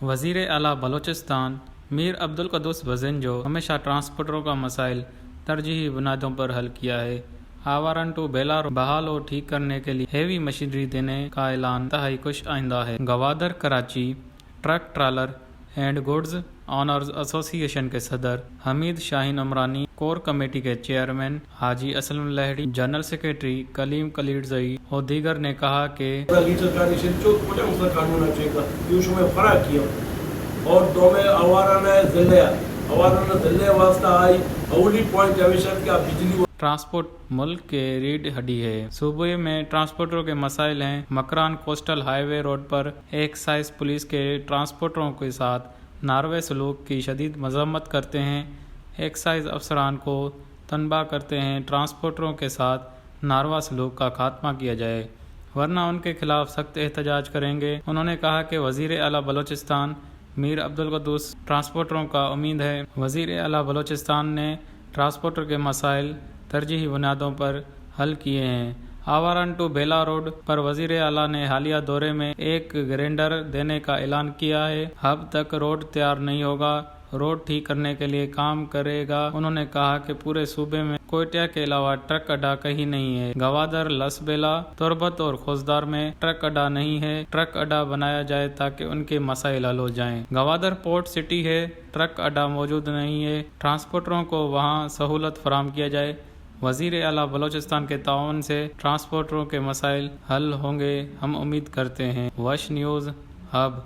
वज़ीर आला बलोचिस्तान मीर अब्दुल कुद्दूस बज़िंजो हमेशा ट्रांसपोर्टरों का मसाइल तरजीही बुनियादों पर हल किया है। आवारन टू बेला बहाल और ठीक करने के लिए हेवी मशीनरी देने का ऐलान इंतहाई खुश आइंदा है। Gwadar Karachi truck trailer and goods owners association के सदर हमीद शाहीन उमरानी, कोर कमेटी के चेयरमैन हाजी असलम लहड़ी, जनरल सेक्रेटरी कलीम कलीरजई और दीगर ने कहा कि और दो में आवाराना ज़िले वास्ता आई अवली पॉइंट हमेशा क्या बिजली ट्रांसपोर्ट मुल्क के रीढ़ हड्डी है। सूबे में ट्रांसपोर्टरों के मसाइल हैं। मकरान कोस्टल हाईवे रोड पर एक्साइज पुलिस के ट्रांसपोर्टरों के साथ नारवे सलूक की शदीद मजम्मत करते हैं। एक्साइज अफसरान को तनबा करते हैं ट्रांसपोर्टरों के साथ नारवा सलूक का खात्मा किया जाए, वरना उनके खिलाफ सख्त एहतजाज करेंगे। उन्होंने कहा कि वज़ीर आला बलोचिस्तान मीर अब्दुल कुद्दूस ट्रांसपोर्टरों का उम्मीद है। वज़ीर आला बलोचिस्तान ने ट्रांसपोर्टर के मसाइल तरजीही बुनियादों पर हल किए हैं। आवारन टू बेला रोड पर वज़ीर आला ने हालिया दौरे में एक ग्राइंडर देने का ऐलान किया है। अब तक रोड तैयार नहीं होगा, रोड ठीक करने के लिए काम करेगा। उन्होंने कहा कि पूरे सूबे में कोयटा के अलावा ट्रक अड्डा कहीं नहीं है। गवादर, लसबेला, तुरबत और खोजदार में ट्रक अड्डा नहीं है। ट्रक अड्डा बनाया जाए ताकि उनके मसाइल हल हो जाएं। गवादर पोर्ट सिटी है, ट्रक अड्डा मौजूद नहीं है। ट्रांसपोर्टरों को वहां सहूलत फराम किया जाए। वज़ीर आला बलोचिस्तान के ताउन से ट्रांसपोर्टरों के मसाइल हल होंगे, हम उम्मीद करते हैं। वश न्यूज़ हब।